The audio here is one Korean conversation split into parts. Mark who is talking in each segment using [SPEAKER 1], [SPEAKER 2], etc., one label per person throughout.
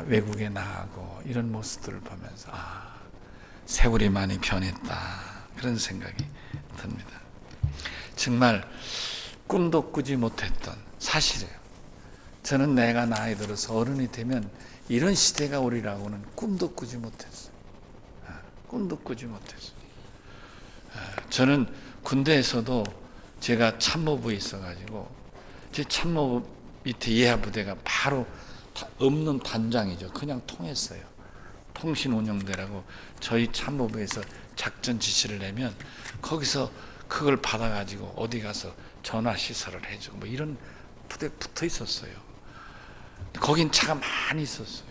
[SPEAKER 1] 외국에 나가고 이런 모습들을 보면서 세월이 많이 변했다, 그런 생각이 듭니다. 정말 꿈도 꾸지 못했던 사실이에요. 저는 내가 나이 들어서 어른이 되면 이런 시대가 오리라고는 꿈도 꾸지 못했어요. 꿈도 꾸지 못했어요. 저는 군대에서도 제가 참모부에 있어가지고 제 참모부 밑에 예하부대가 바로 없는 단장이죠. 그냥 통했어요. 통신운영대라고 저희 참모부에서 작전 지시를 내면 거기서 그걸 받아가지고 어디 가서 전화 시설을 해주고 뭐 이런 부대 붙어 있었어요. 거긴 차가 많이 있었어요.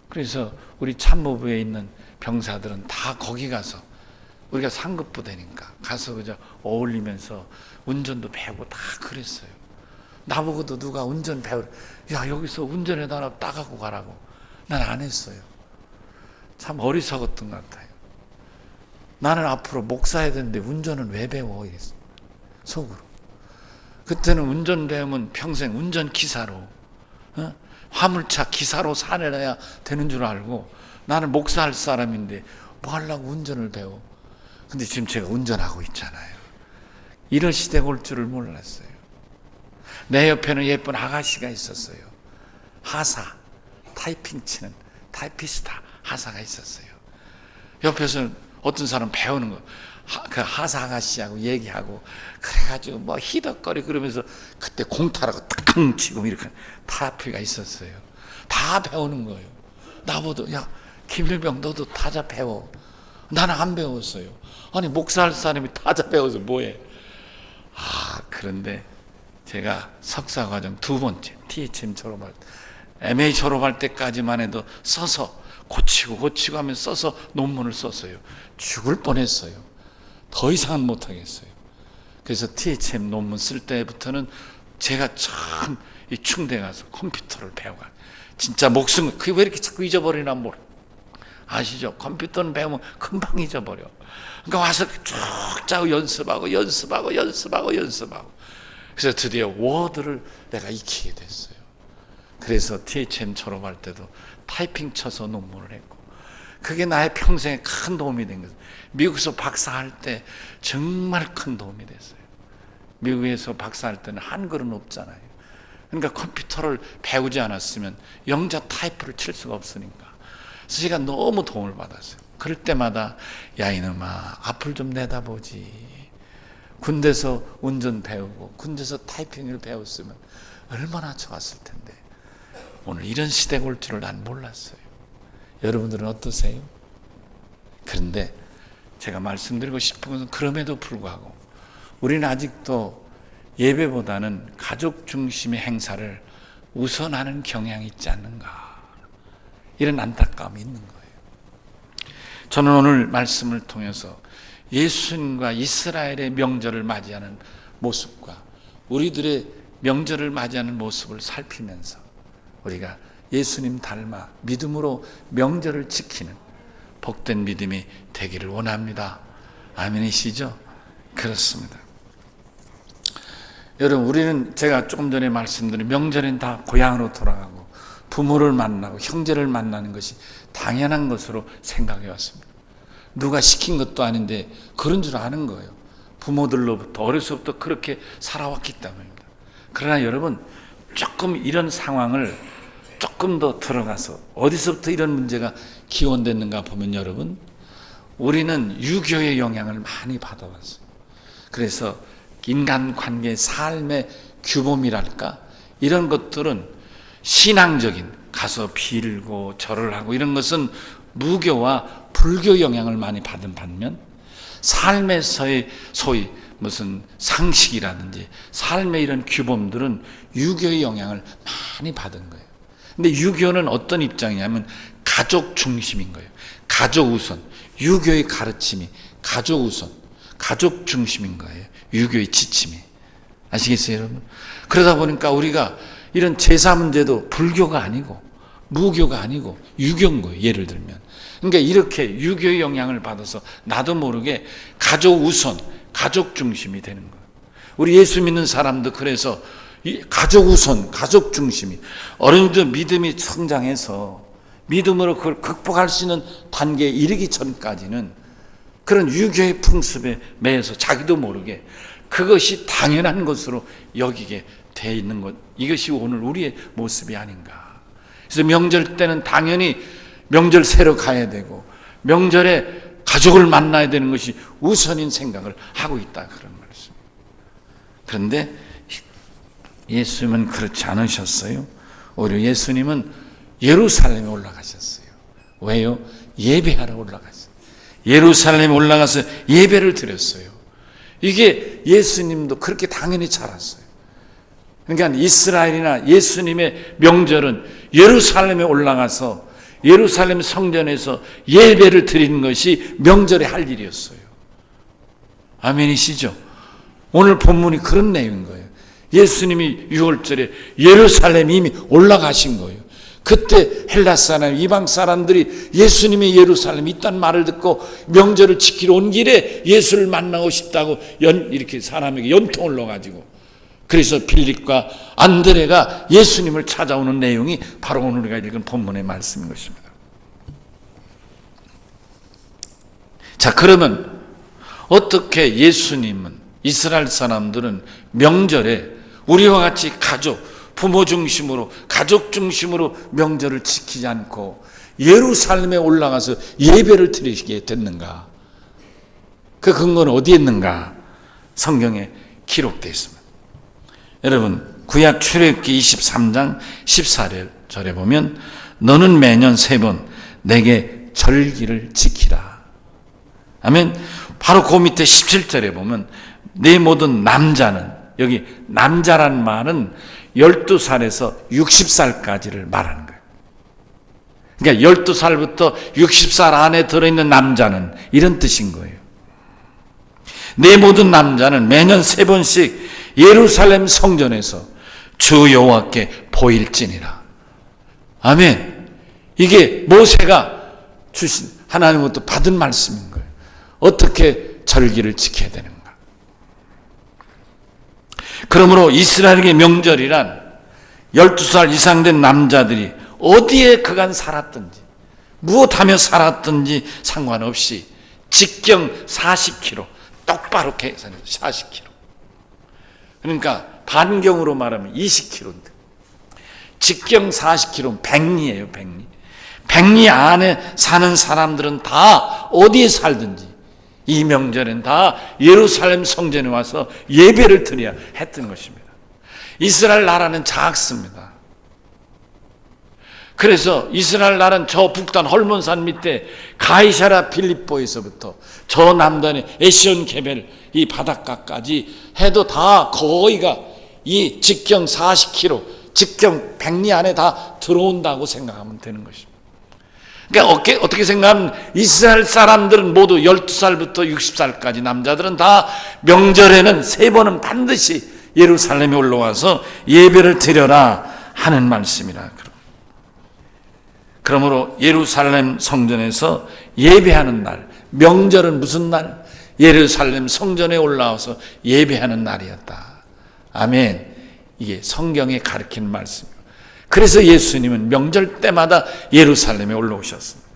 [SPEAKER 1] 그래서 우리 참모부에 있는 병사들은 다 거기 가서, 우리가 상급 부대니까 가서 그저 어울리면서 운전도 배우고 다 그랬어요. 나보고도 누가 운전 배우라, 야 여기서 운전해다 따가고 가라고. 난 안 했어요. 참 어리석었던 것 같아요. 나는 앞으로 목사해야 되는데 운전은 왜 배워? 이랬어요. 속으로. 그때는 운전 배우면 평생 운전기사로, 화물차 기사로 살아야 되는 줄 알고, 나는 목사할 사람인데 뭐 하려고 운전을 배워. 근데 지금 제가 운전하고 있잖아요. 이런 시대가 올 줄을 몰랐어요. 내 옆에는 예쁜 아가씨가 있었어요. 하사, 타이핑 치는 타이피스타 하사가 있었어요. 옆에서 어떤 사람 배우는 거, 그 하사 아가씨하고 얘기하고 그래가지고 뭐 히덕거리 그러면서 그때 공타라고 딱 치고 이렇게 타피가 있었어요. 다 배우는 거예요. 나보다 야 김일병 너도 타자 배워. 나는 안 배웠어요. 아니 목사할 사람이 타자 배워서 뭐해. 그런데 제가 석사과정 두 번째 THM 졸업할 때, MA 졸업할 때까지만 해도 써서 고치고 하면 써서 논문을 썼어요. 죽을 뻔했어요. 더 이상은 못하겠어요. 그래서 THM 논문 쓸 때부터는 제가 참 이 충대 가서 컴퓨터를 배워가. 진짜 목숨, 그게 왜 이렇게 자꾸 잊어버리나 모르. 아시죠? 컴퓨터는 배우면 금방 잊어버려. 그러니까 와서 쭉 짜고 연습하고. 그래서 드디어 워드를 내가 익히게 됐어요. 그래서 THM 졸업할 때도 타이핑 쳐서 논문을 했고, 그게 나의 평생에 큰 도움이 된 거예요. 미국에서 박사할 때 정말 큰 도움이 됐어요. 미국에서 박사할 때는 한글은 없잖아요. 그러니까 컴퓨터를 배우지 않았으면 영자 타이프를 칠 수가 없으니까. 그래서 제가 너무 도움을 받았어요. 그럴 때마다 야 이놈아 앞을 좀 내다보지. 군대에서 운전 배우고 군대에서 타이핑을 배웠으면 얼마나 좋았을 텐데. 오늘 이런 시대가 올 줄을 난 몰랐어요. 여러분들은 어떠세요? 그런데 제가 말씀드리고 싶은 것은 그럼에도 불구하고 우리는 아직도 예배보다는 가족 중심의 행사를 우선하는 경향이 있지 않는가, 이런 안타까움이 있는 거예요. 저는 오늘 말씀을 통해서 예수님과 이스라엘의 명절을 맞이하는 모습과 우리들의 명절을 맞이하는 모습을 살피면서 우리가 예수님 닮아 믿음으로 명절을 지키는 복된 믿음이 되기를 원합니다. 아멘이시죠? 그렇습니다. 여러분, 우리는 제가 조금 전에 말씀드린 명절엔 다 고향으로 돌아가고 부모를 만나고 형제를 만나는 것이 당연한 것으로 생각해 왔습니다. 누가 시킨 것도 아닌데 그런 줄 아는 거예요. 부모들로부터 어려서부터 그렇게 살아왔기 때문입니다. 그러나 여러분, 조금 이런 상황을 조금 더 들어가서 어디서부터 이런 문제가 기원됐는가 보면 여러분, 우리는 유교의 영향을 많이 받아왔어요. 그래서 인간관계, 삶의 규범이랄까, 이런 것들은 신앙적인, 가서 빌고 절을 하고 이런 것은 무교와 불교 영향을 많이 받은 반면, 삶에서의 소위 무슨 상식이라든지 삶의 이런 규범들은 유교의 영향을 많이 받은 거예요. 근데 유교는 어떤 입장이냐면 가족 중심인 거예요. 가족 우선. 유교의 가르침이 가족 우선, 가족 중심인 거예요. 유교의 지침이. 아시겠어요, 여러분? 그러다 보니까 우리가 이런 제사 문제도 불교가 아니고 무교가 아니고 유교인 거예요, 예를 들면. 그러니까 이렇게 유교의 영향을 받아서 나도 모르게 가족 우선, 가족 중심이 되는 거예요. 우리 예수 믿는 사람도 그래서 이 가족 우선, 가족 중심이 어느 정도 믿음이 성장해서 믿음으로 그걸 극복할 수 있는 단계에 이르기 전까지는 그런 유교의 풍습에 매여서 자기도 모르게 그것이 당연한 것으로 여기게 돼 있는 것, 이것이 오늘 우리의 모습이 아닌가. 그래서 명절 때는 당연히 명절 새로 가야 되고 명절에 가족을 만나야 되는 것이 우선인 생각을 하고 있다, 그런 말씀. 그런데 예수님은 그렇지 않으셨어요. 오히려 예수님은 예루살렘에 올라가셨어요. 왜요? 예배하러 올라갔어요. 예루살렘에 올라가서 예배를 드렸어요. 이게 예수님도 그렇게 당연히 잘 알았어요. 그러니까 이스라엘이나 예수님의 명절은 예루살렘에 올라가서 예루살렘 성전에서 예배를 드리는 것이 명절에 할 일이었어요. 아멘이시죠? 오늘 본문이 그런 내용인 거예요. 예수님이 6월절에 예루살렘에 이미 올라가신 거예요. 그때 헬라 사람, 이방 사람들이 예수님이 예루살렘에 있다는 말을 듣고 명절을 지키러 온 길에 예수를 만나고 싶다고 이렇게 사람에게 연통을 넣어가지고, 그래서 빌립과 안드레가 예수님을 찾아오는 내용이 바로 오늘 우리가 읽은 본문의 말씀인 것입니다. 자, 그러면 어떻게 예수님은, 이스라엘 사람들은 명절에 우리와 같이 가족, 부모 중심으로, 가족 중심으로 명절을 지키지 않고 예루살렘에 올라가서 예배를 드리게 됐는가? 그 근거는 어디에 있는가? 성경에 기록되어 있습니다. 여러분, 구약 출애굽기 23장 14절에 보면 너는 매년 3번 내게 절기를 지키라. 아멘. 바로 그 밑에 17절에 보면 내 모든 남자는, 여기 남자란 말은 12살에서 60살까지를 말하는 거예요. 그러니까 12살부터 60살 안에 들어있는 남자는 이런 뜻인 거예요. 내 모든 남자는 매년 3번씩 예루살렘 성전에서 주 여호와께 보일지니라. 아멘. 이게 모세가 주신 하나님으로부터 받은 말씀인 거예요. 어떻게 절기를 지켜야 되는가. 그러므로 이스라엘의 명절이란 12살 이상 된 남자들이 어디에 그간 살았든지 무엇하며 살았든지 상관없이 직경 40km, 똑바로 계산해서 40km. 그러니까 반경으로 말하면 20km인데 직경 40km는 백리예요, 백리. 백리 안에 사는 사람들은 다 어디에 살든지 이 명절엔 다 예루살렘 성전에 와서 예배를 드려야 했던 것입니다. 이스라엘 나라는 작습니다. 그래서 이스라엘 나라는 저 북단 헐몬산 밑에 가이사라 빌립보에서부터 저 남단의 에시온 게벨 이 바닷가까지 해도 다 거의가 이 직경 40km, 직경 백리 안에 다 들어온다고 생각하면 되는 것입니다. 그러니까 어떻게 생각하면 이스라엘 사람들은 모두 12살부터 60살까지 남자들은 다 명절에는 3번은 반드시 예루살렘에 올라와서 예배를 드려라 하는 말씀이라. 그러므로 예루살렘 성전에서 예배하는 날, 명절은 무슨 날? 예루살렘 성전에 올라와서 예배하는 날이었다. 아멘. 이게 성경에 가르치는 말씀입니다. 그래서 예수님은 명절 때마다 예루살렘에 올라오셨습니다.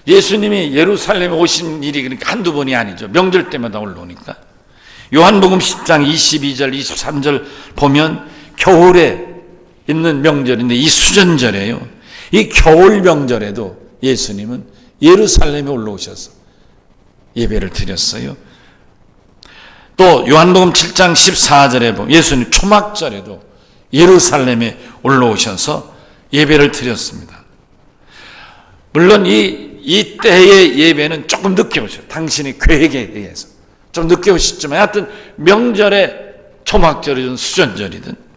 [SPEAKER 1] 예수님이 예루살렘에 오신 일이 그러니까 한두 번이 아니죠. 명절 때마다 올라오니까. 요한복음 10장 22절 23절 보면 겨울에 있는 명절인데 이 수전절이에요. 이 겨울 명절에도 예수님은 예루살렘에 올라오셔서 예배를 드렸어요. 또 요한복음 7장 14절에 보면 예수님 초막절에도 예루살렘에 올라오셔서 예배를 드렸습니다. 물론 이 때의 예배는 조금 늦게 오셨어요. 당신의 계획에 의해서 좀 늦게 오셨지만 하여튼 명절에 초막절이든 수전절이든.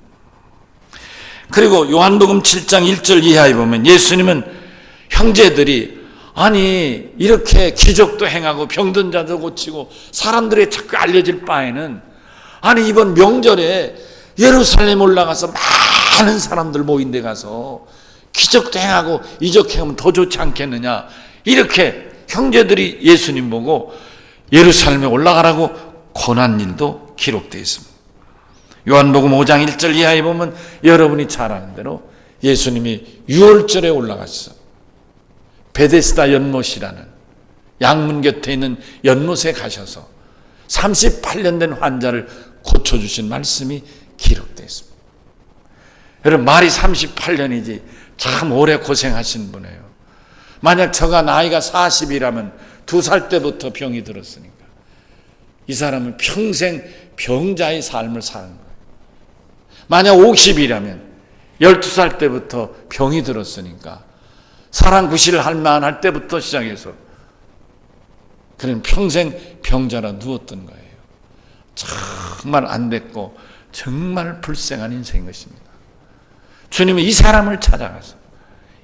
[SPEAKER 1] 그리고 요한복음 7장 1절 이하에 보면 예수님은 형제들이 아니 이렇게 기적도 행하고 병든 자도 고치고 사람들에게 자꾸 알려질 바에는 아니 이번 명절에 예루살렘 올라가서 많은 사람들 모인 데 가서 기적도 행하고 이적 행하면 더 좋지 않겠느냐, 이렇게 형제들이 예수님 보고 예루살렘에 올라가라고 고난 일도 기록되어 있습니다. 요한복음 5장 1절 이하에 보면 여러분이 잘 아는 대로 예수님이 유월절에 올라가셔서 베데스다 연못이라는 양문 곁에 있는 연못에 가셔서 38년 된 환자를 고쳐주신 말씀이 기록되어 있습니다. 여러분, 말이 38년이지 참 오래 고생하신 분이에요. 만약 저가 나이가 40이라면 2살 때부터 병이 들었으니까 이 사람은 평생 병자의 삶을 사는 거예요. 만약 50이라면 12살 때부터 병이 들었으니까 사랑 구실을 할 만할 때부터 시작해서 그는 평생 병자라 누웠던 거예요. 정말 안 됐고 정말 불쌍한 인생인 것입니다. 주님은 이 사람을 찾아가서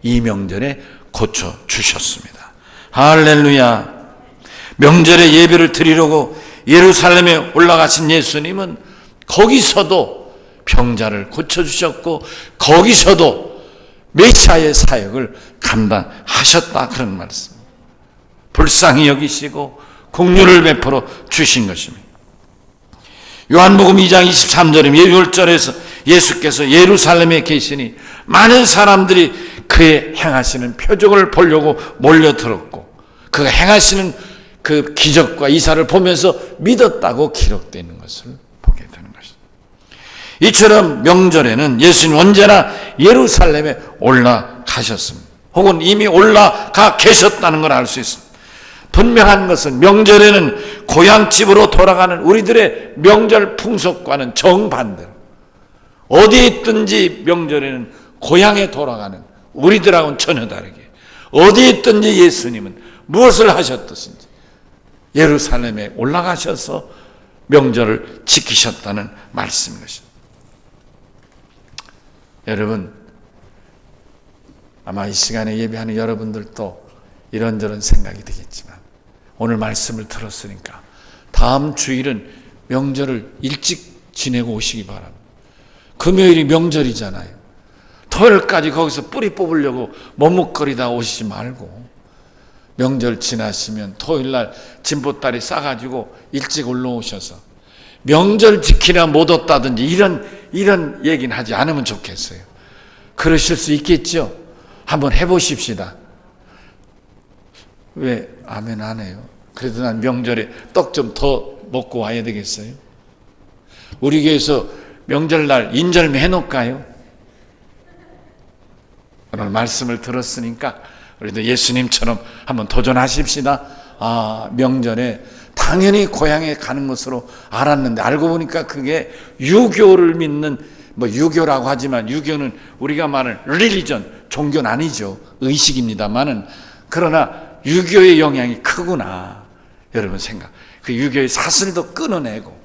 [SPEAKER 1] 이 명절에 고쳐주셨습니다. 할렐루야. 명절에 예배를 드리려고 예루살렘에 올라가신 예수님은 거기서도 병자를 고쳐주셨고 거기서도 메시아의 사역을 감당하셨다, 그런 말씀. 불쌍히 여기시고 긍휼을 베풀어 주신 것입니다. 요한복음 2장 23절에 유월절에서 예수께서 예루살렘에 계시니 많은 사람들이 그의 행하시는 표적을 보려고 몰려들었고 그가 행하시는 그 기적과 이사를 보면서 믿었다고 기록되어 있는 것을 보게 되는 것입니다. 이처럼 명절에는 예수님 언제나 예루살렘에 올라가셨습니다. 혹은 이미 올라가 계셨다는 걸 알 수 있습니다. 분명한 것은 명절에는 고향집으로 돌아가는 우리들의 명절 풍속과는 정반대로 어디에 있든지 명절에는 고향에 돌아가는 우리들하고는 전혀 다르게 어디에 있든지 예수님은 무엇을 하셨듯인지 예루살렘에 올라가셔서 명절을 지키셨다는 말씀인 것입니다. 여러분, 아마 이 시간에 예배하는 여러분들도 이런저런 생각이 되겠지만 오늘 말씀을 들었으니까 다음 주일은 명절을 일찍 지내고 오시기 바랍니다. 금요일이 명절이잖아요. 토요일까지 거기서 뿌리 뽑으려고 머뭇거리다 오시지 말고 명절 지나시면 토요일날 진보다리 싸가지고 일찍 올라오셔서 명절 지키려 못 왔다든지 이런 얘기는 하지 않으면 좋겠어요. 그러실 수 있겠죠? 한번 해보십시다. 왜 아멘 안 해요? 그래도 난 명절에 떡 좀 더 먹고 와야 되겠어요? 우리 교회에서 명절날 인절미 해놓을까요? 오늘 말씀을 들었으니까 우리도 예수님처럼 한번 도전하십시다. 명절에 당연히 고향에 가는 것으로 알았는데 알고 보니까 그게 유교를 믿는, 유교라고 하지만 유교는 우리가 말하는 릴리전, 종교는 아니죠. 의식입니다만은 그러나 유교의 영향이 크구나. 여러분 그 유교의 사슬도 끊어내고,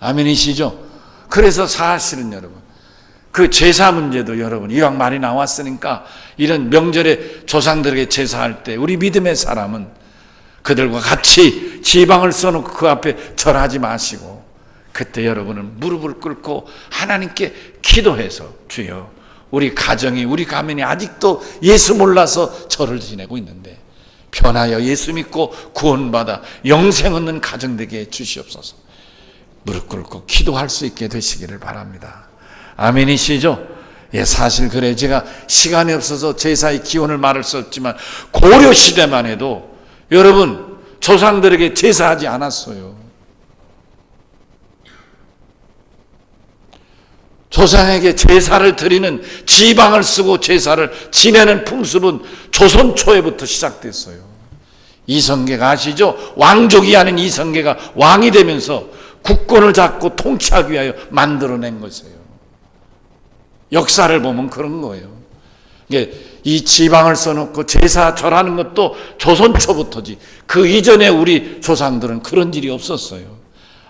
[SPEAKER 1] 아멘이시죠? 그래서 사실은 여러분, 그 제사 문제도 여러분, 이왕 말이 나왔으니까 이런 명절에 조상들에게 제사할 때 우리 믿음의 사람은 그들과 같이 지방을 써놓고 그 앞에 절하지 마시고 그때 여러분은 무릎을 꿇고 하나님께 기도해서 주여, 우리 가정이, 우리 가문이 아직도 예수 몰라서 절을 지내고 있는데 변하여 예수 믿고 구원받아 영생 얻는 가정 되게 해 주시옵소서. 무릎 꿇고 기도할 수 있게 되시기를 바랍니다. 아멘이시죠? 예, 사실 그래, 제가 시간이 없어서 제사의 기원을 말할 수 없지만 고려 시대만 해도 여러분 조상들에게 제사하지 않았어요. 조상에게 제사를 드리는, 지방을 쓰고 제사를 지내는 풍습은 조선 초에부터 시작됐어요. 이성계가 아시죠? 왕족이 아닌 이성계가 왕이 되면서 국권을 잡고 통치하기 위하여 만들어낸 것이에요. 역사를 보면 그런 거예요. 이 지방을 써놓고 제사 절하는 것도 조선 초부터지, 그 이전에 우리 조상들은 그런 일이 없었어요.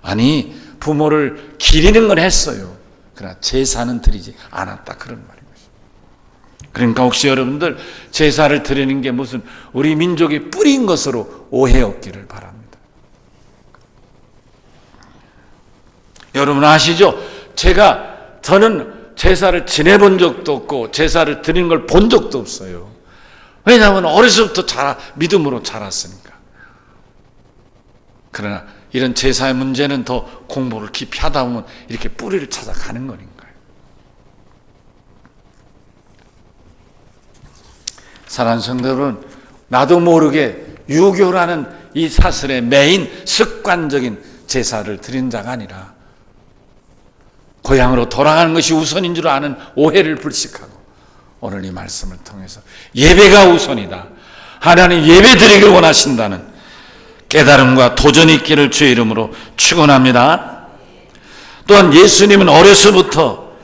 [SPEAKER 1] 아니, 부모를 기리는 건 했어요. 그러나 제사는 드리지 않았다, 그런 말인 것입니다. 그러니까 혹시 여러분들 제사를 드리는 게 무슨 우리 민족의 뿌리인 것으로 오해 없기를 바랍니다. 여러분 아시죠? 저는 제사를 지내본 적도 없고 제사를 드리는 걸 본 적도 없어요. 왜냐하면 어려서부터 믿음으로 자랐으니까. 그러나 이런 제사의 문제는 더 공부를 깊이 하다 보면 이렇게 뿌리를 찾아가는 거니까요. 사랑하는 성도 여러분, 나도 모르게 유교라는 이 사슬의 메인 습관적인 제사를 드린 자가 아니라 고향으로 돌아가는 것이 우선인 줄 아는 오해를 불식하고 오늘 이 말씀을 통해서 예배가 우선이다, 하나님 예배 드리길 원하신다는 깨달음과 도전이 있기를 주의 이름으로 축원합니다. 또한 예수님은 어려서부터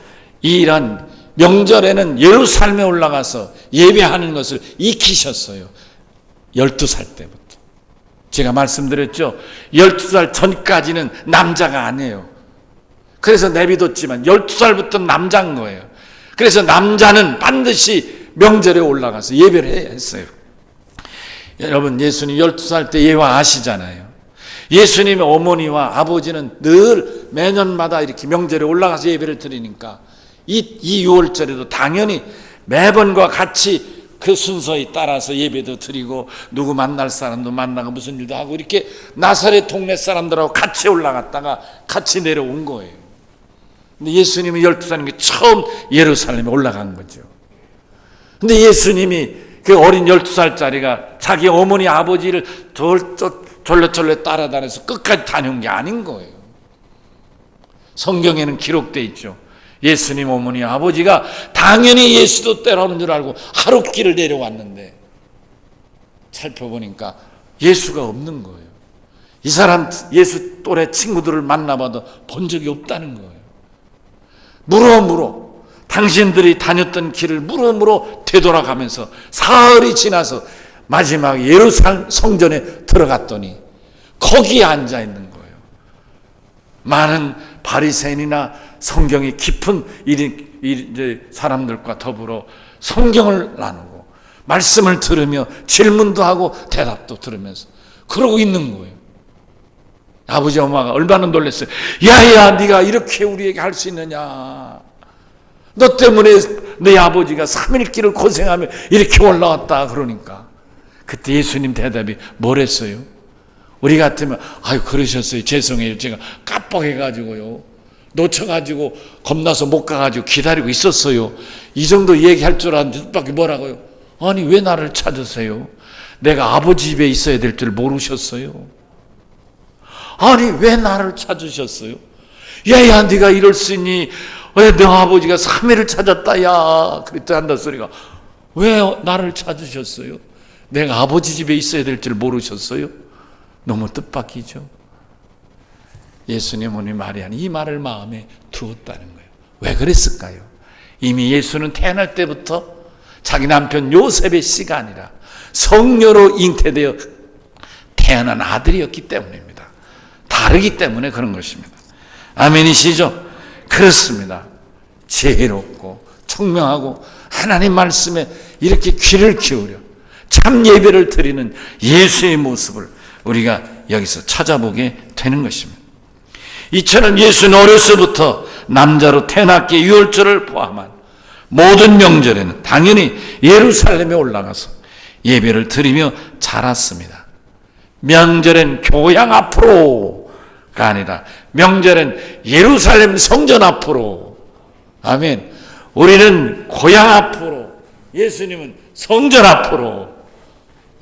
[SPEAKER 1] 이러한 명절에는 예루살렘에 올라가서 예배하는 것을 익히셨어요. 12살 때부터. 제가 말씀드렸죠. 12살 전까지는 남자가 아니에요. 그래서 내비뒀지만 12살부터 남자인 거예요. 그래서 남자는 반드시 명절에 올라가서 예배를 해야 했어요. 여러분, 예수님 12살 때 예화하시잖아요. 예수님의 어머니와 아버지는 늘 매년마다 이렇게 명절에 올라가서 예배를 드리니까 이 6월절에도 당연히 매번과 같이 그 순서에 따라서 예배도 드리고 누구 만날 사람도 만나고 무슨 일도 하고 이렇게 나사렛 동네 사람들하고 같이 올라갔다가 같이 내려온 거예요. 근데 예수님이 12살인 게 처음 예루살렘에 올라간 거죠. 근데 예수님이 그 어린 12살짜리가 자기 어머니 아버지를 졸래졸래 따라다녀서 끝까지 다녀온 게 아닌 거예요. 성경에는 기록되어 있죠. 예수님 어머니 아버지가 당연히 예수도 때려오는 줄 알고 하룻길을 내려왔는데 살펴보니까 예수가 없는 거예요. 이 사람 예수 또래 친구들을 만나봐도 본 적이 없다는 거예요. 물어 당신들이 다녔던 길을 물어 되돌아가면서 사흘이 지나서 마지막 예루살렘 성전에 들어갔더니 거기에 앉아 있는 거예요. 많은 바리새인이나 성경이 깊은 이제 사람들과 더불어 성경을 나누고 말씀을 들으며 질문도 하고 대답도 들으면서 그러고 있는 거예요. 아버지 엄마가 얼마나 놀랐어요. 야야, 네가 이렇게 우리에게 할 수 있느냐. 너 때문에 내 아버지가 3일 길을 고생하며 이렇게 올라왔다. 그러니까 그때 예수님 대답이 뭐랬어요? 우리 같으면 아유 그러셨어요. 죄송해요. 제가 깜빡해가지고요. 놓쳐가지고 겁나서 못 가가지고 기다리고 있었어요. 이 정도 얘기할 줄 알았는데 뜻밖의 뭐라고요? 아니 왜 나를 찾으세요? 내가 아버지 집에 있어야 될 줄 모르셨어요? 아니 왜 나를 찾으셨어요? 야야 네가 이럴 수 있니? 왜 너 아버지가 3일을 찾았다 야 그랬다 한다 소리가 왜 나를 찾으셨어요? 내가 아버지 집에 있어야 될 줄 모르셨어요? 너무 뜻밖이죠. 예수님은 마리아는 이 말을 마음에 두었다는 거예요. 왜 그랬을까요? 이미 예수는 태어날 때부터 자기 남편 요셉의 씨가 아니라 성녀로 잉태되어 태어난 아들이었기 때문입니다. 다르기 때문에 그런 것입니다. 아멘이시죠? 그렇습니다. 지혜롭고 청명하고 하나님 말씀에 이렇게 귀를 기울여 참 예배를 드리는 예수의 모습을 우리가 여기서 찾아보게 되는 것입니다. 이처럼 예수는 어려서부터 남자로 태어났기에 유월절을 포함한 모든 명절에는 당연히 예루살렘에 올라가서 예배를 드리며 자랐습니다. 명절엔 교양 앞으로가 아니라 명절엔 예루살렘 성전 앞으로. 아멘. 우리는 고향 앞으로, 예수님은 성전 앞으로.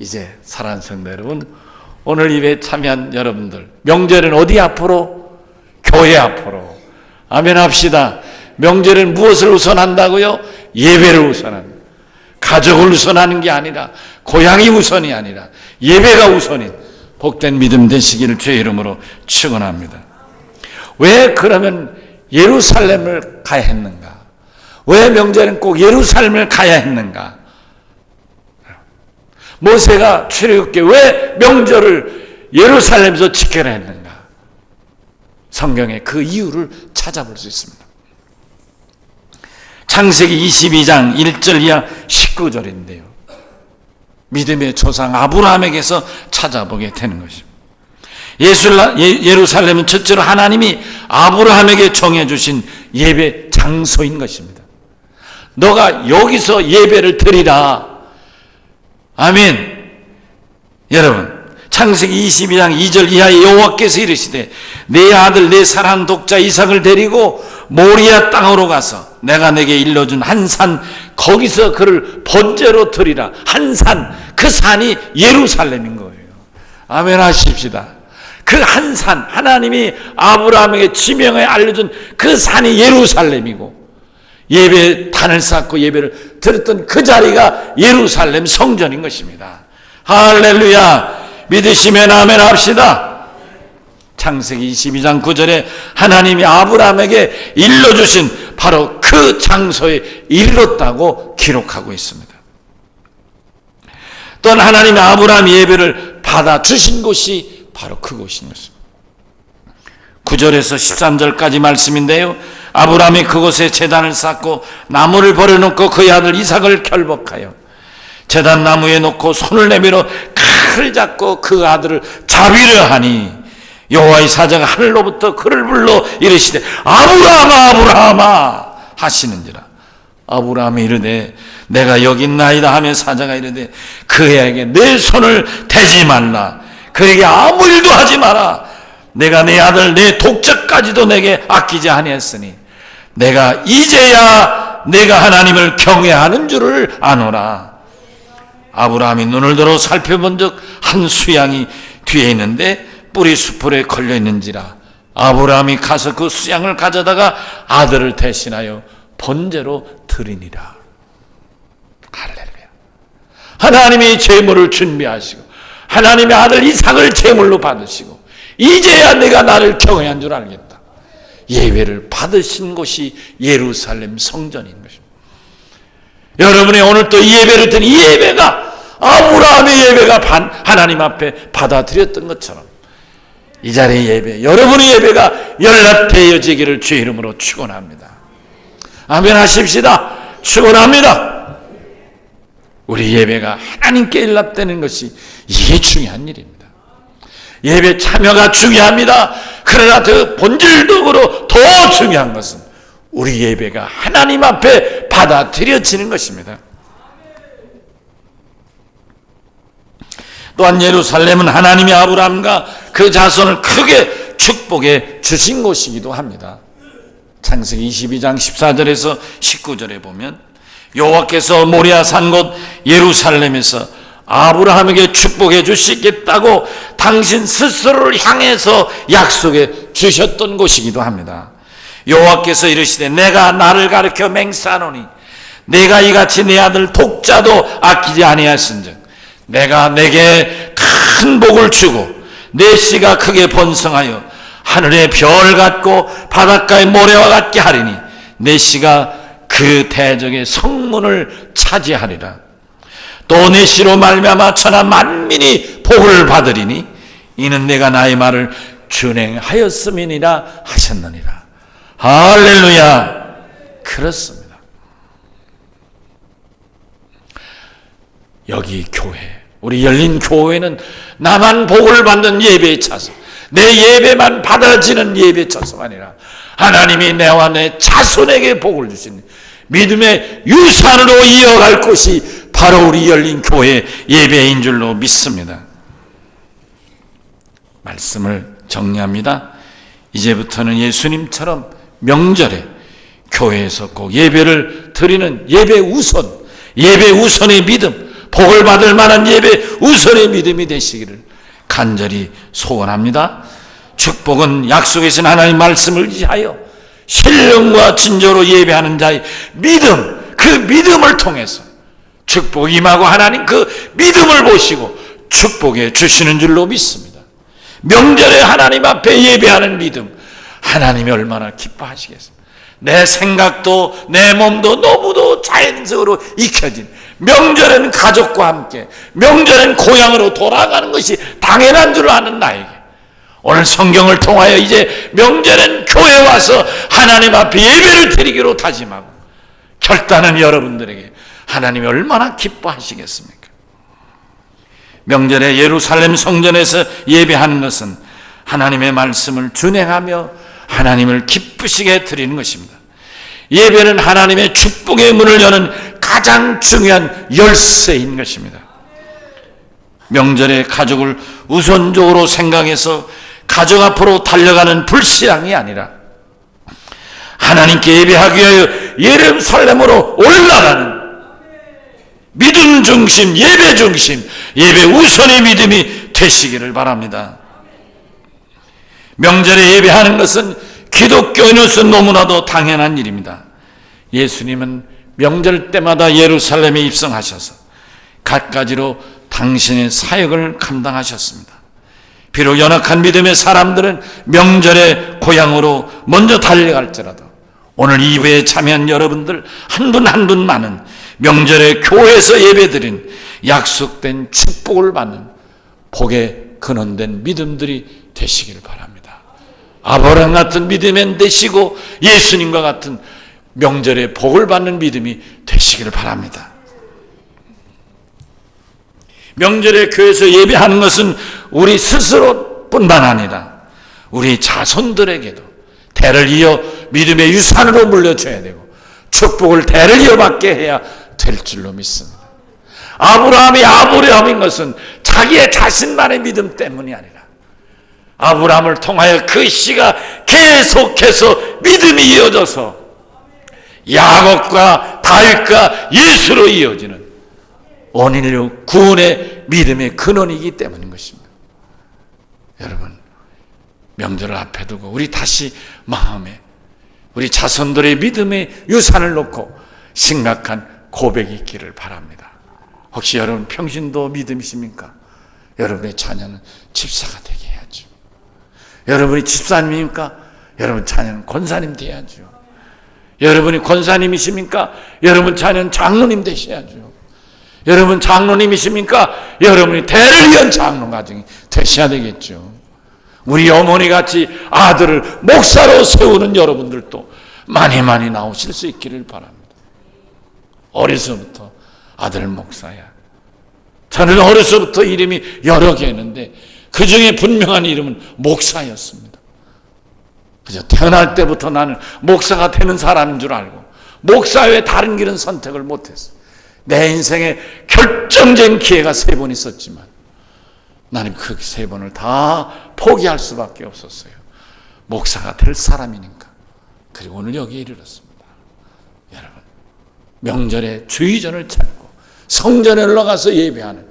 [SPEAKER 1] 이제 사랑하는 성도 여러분, 오늘 예배에 참여한 여러분들, 명절은 어디 앞으로? 교회 앞으로. 아멘 합시다. 명절은 무엇을 우선한다고요? 예배를 우선합니다. 가족을 우선하는 게 아니라, 고향이 우선이 아니라 예배가 우선인 복된 믿음 되시기를 주의 이름으로 축원합니다. 왜 그러면 예루살렘을 가야 했는가? 왜 명절엔 꼭 예루살렘을 가야 했는가? 모세가 출애굽기 왜 명절을 예루살렘에서 지켜야 했는가? 성경에 그 이유를 찾아볼 수 있습니다. 창세기 22장 1절 이하 19절인데요. 믿음의 조상 아브라함에게서 찾아보게 되는 것입니다. 예루살렘은 첫째로 하나님이 아브라함에게 정해주신 예배 장소인 것입니다. 너가 여기서 예배를 드리라. 아멘. 여러분, 창세기 22장 2절 이하에 여호와께서 이르시되 내 아들 내 사랑하는 독자 이삭을 데리고 모리아 땅으로 가서 내가 내게 일러준 한 산 거기서 그를 번제로 드리라. 한 산, 그 산이 예루살렘인 거예요. 아멘 하십시다. 그 한 산, 하나님이 아브라함에게 지명에 알려준 그 산이 예루살렘이고 예배단을 쌓고 예배를 드렸던 그 자리가 예루살렘 성전인 것입니다. 할렐루야. 믿으시면 아멘 합시다. 창세기 22장 9절에 하나님이 아브라함에게 일러주신 바로 그 장소에 이르렀다고 기록하고 있습니다. 또한 하나님이 아브라함 예배를 받아주신 곳이 바로 그곳인 것입니다. 9절에서 13절까지 말씀인데요, 아브라함이 그곳에 제단을 쌓고 나무를 버려놓고 그의 아들 이삭을 결박하여 제단 나무에 놓고 손을 내밀어 칼을 잡고 그 아들을 잡으려 하니 여호와의 사자가 하늘로부터 그를 불러 이르시되 아브라함아 아브라함아 하시는지라. 아브라함이 이르되 내가 여기 있나이다 하며 사자가 이르되 그에게 내 손을 대지 말라. 그에게 아무 일도 하지 마라. 내가 내 아들 내 독자까지도 내게 아끼지 아니했으니 내가 이제야 내가 하나님을 경외하는 줄을 아노라. 아브라함이 눈을 들어 살펴본 적 한 수양이 뒤에 있는데 뿌리 수풀에 걸려 있는지라. 아브라함이 가서 그 수양을 가져다가 아들을 대신하여 번제로 드리니라. 할렐루야. 하나님이 제물을 준비하시고 하나님의 아들 이삭을 제물로 받으시고 이제야 내가 나를 경외한 줄 알겠다. 예배를 받으신 곳이 예루살렘 성전인 것입니다. 여러분이 오늘 또 이 예배를 드린 이 예배가 아브라함의 예배가 하나님 앞에 받아들였던 것처럼 이 자리의 예배, 여러분의 예배가 연락되어지기를 주의 이름으로 축원합니다. 아멘 하십시다. 축원합니다. 우리 예배가 하나님께 연락되는 것이 이게 중요한 일입니다. 예배 참여가 중요합니다. 그러나 그 본질적으로 더 중요한 것은 우리 예배가 하나님 앞에 받아들여지는 것입니다. 또한 예루살렘은 하나님이 아브라함과 그 자손을 크게 축복해 주신 곳이기도 합니다. 창세기 22장 14절에서 19절에 보면 여호와께서 모리아 산 곳 예루살렘에서 아브라함에게 축복해 주시겠다고 당신 스스로를 향해서 약속해 주셨던 곳이기도 합니다. 여호와께서 이르시되 내가 나를 가르쳐 맹세하노니 내가 이같이 내 아들 독자도 아끼지 아니하였은즉 내가 내게 큰 복을 주고 내 씨가 크게 번성하여 하늘의 별 같고 바닷가의 모래와 같게 하리니 내 씨가 그 대적의 성문을 차지하리라. 또 내 씨로 말미암아 천하 만민이 복을 받으리니 이는 내가 나의 말을 준행하였음이니라 하셨느니라. 할렐루야. 그렇습니다. 여기 교회, 우리 열린 교회는 나만 복을 받는 예배에 차서 내 예배만 받아지는 예배에 차서가 아니라 하나님이 내와 내 자손에게 복을 주신 믿음의 유산으로 이어갈 곳이 바로 우리 열린 교회 예배인 줄로 믿습니다. 말씀을 정리합니다. 이제부터는 예수님처럼 명절에 교회에서 꼭 예배를 드리는 예배 우선의 믿음, 복을 받을 만한 예배 우선의 믿음이 되시기를 간절히 소원합니다. 축복은 약속하신 하나님의 말씀을 의지하여 신령과 진정으로 예배하는 자의 믿음, 그 믿음을 통해서 축복이 임하고 하나님 그 믿음을 보시고 축복해 주시는 줄로 믿습니다. 명절에 하나님 앞에 예배하는 믿음, 하나님이 얼마나 기뻐하시겠습니까? 내 생각도 내 몸도 너무도 자연적으로 익혀진 명절엔 가족과 함께, 명절엔 고향으로 돌아가는 것이 당연한 줄 아는 나에게 오늘 성경을 통하여 이제 명절엔 교회 와서 하나님 앞에 예배를 드리기로 다짐하고 결단은 여러분들에게 하나님이 얼마나 기뻐하시겠습니까? 명절에 예루살렘 성전에서 예배하는 것은 하나님의 말씀을 준행하며 하나님을 기쁘시게 드리는 것입니다. 예배는 하나님의 축복의 문을 여는 가장 중요한 열쇠인 것입니다. 명절에 가족을 우선적으로 생각해서 가정 앞으로 달려가는 불신앙이 아니라 하나님께 예배하기 위하여 예루살렘으로 올라가는 믿음 중심, 예배 중심, 예배 우선의 믿음이 되시기를 바랍니다. 명절에 예배하는 것은 기독교인으로서 너무나도 당연한 일입니다. 예수님은 명절 때마다 예루살렘에 입성하셔서 갖가지로 당신의 사역을 감당하셨습니다. 비록 연약한 믿음의 사람들은 명절에 고향으로 먼저 달려갈지라도 오늘 2부에 참여한 여러분들 한 분 한 분만은 명절에 교회에서 예배드린 약속된 축복을 받는 복에 근원된 믿음들이 되시기를 바랍니다. 아브라함 같은 믿음엔 되시고 예수님과 같은 명절에 복을 받는 믿음이 되시기를 바랍니다. 명절에 교회에서 예배하는 것은 우리 스스로뿐만 아니라 우리 자손들에게도 대를 이어 믿음의 유산으로 물려줘야 되고 축복을 대를 이어받게 해야 될 줄로 믿습니다. 아브라함이 아브라함인 것은 자기의 자신만의 믿음 때문이 아니라 아브라함을 통하여 그 씨가 계속해서 믿음이 이어져서 야곱과 다윗과 예수로 이어지는 온 인류 구원의 믿음의 근원이기 때문인 것입니다. 여러분, 명절을 앞에 두고 우리 다시 마음에 우리 자손들의 믿음의 유산을 놓고 심각한 고백이 있기를 바랍니다. 혹시 여러분 평신도 믿음이십니까? 여러분의 자녀는 집사가 되게 해야죠. 여러분이 집사님입니까? 여러분 자녀는 권사님 되어야죠. 여러분이 권사님이십니까? 여러분 자녀는 장로님 되셔야죠. 여러분 장로님이십니까? 여러분이 대를 이은 장로 가정이 되셔야 되겠죠. 우리 어머니같이 아들을 목사로 세우는 여러분들도 많이 많이 나오실 수 있기를 바랍니다. 어려서부터 아들 목사야. 저는 어려서부터 이름이 여러 개였는데 그 중에 분명한 이름은 목사였습니다. 그저 태어날 때부터 나는 목사가 되는 사람인 줄 알고 목사 외에 다른 길은 선택을 못했어요. 내 인생에 결정적인 기회가 3번 있었지만 나는 그 3번을 다 포기할 수밖에 없었어요. 목사가 될 사람이니까. 그리고 오늘 여기에 이르렀습니다. 여러분, 명절에 주의전을 찾고 성전에 올라가서 예배하는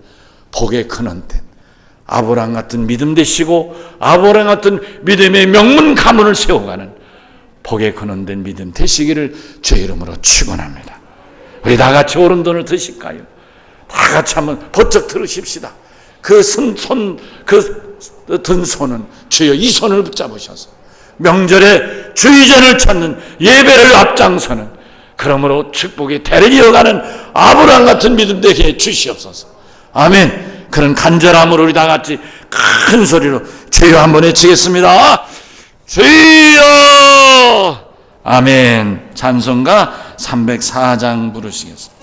[SPEAKER 1] 복의 근원된 아브라함 같은 믿음 되시고 아브라함 같은 믿음의 명문 가문을 세워가는 복의 근원된 믿음 되시기를 주의 이름으로 축원합니다. 우리 다 같이 오른손을 드실까요? 다 같이 한번 번쩍 들으십시다. 그 든 손은 주여 이 손을 붙잡으셔서 명절에 주의전을 찾는 예배를 앞장서는 그러므로 축복의 대를 이어가는 아브라함 같은 믿음 되게 해 주시옵소서. 아멘. 그런 간절함으로 우리 다 같이 큰 소리로 주여 한번 외치겠습니다. 주여. 아멘. 찬송가 304장 부르시겠습니다.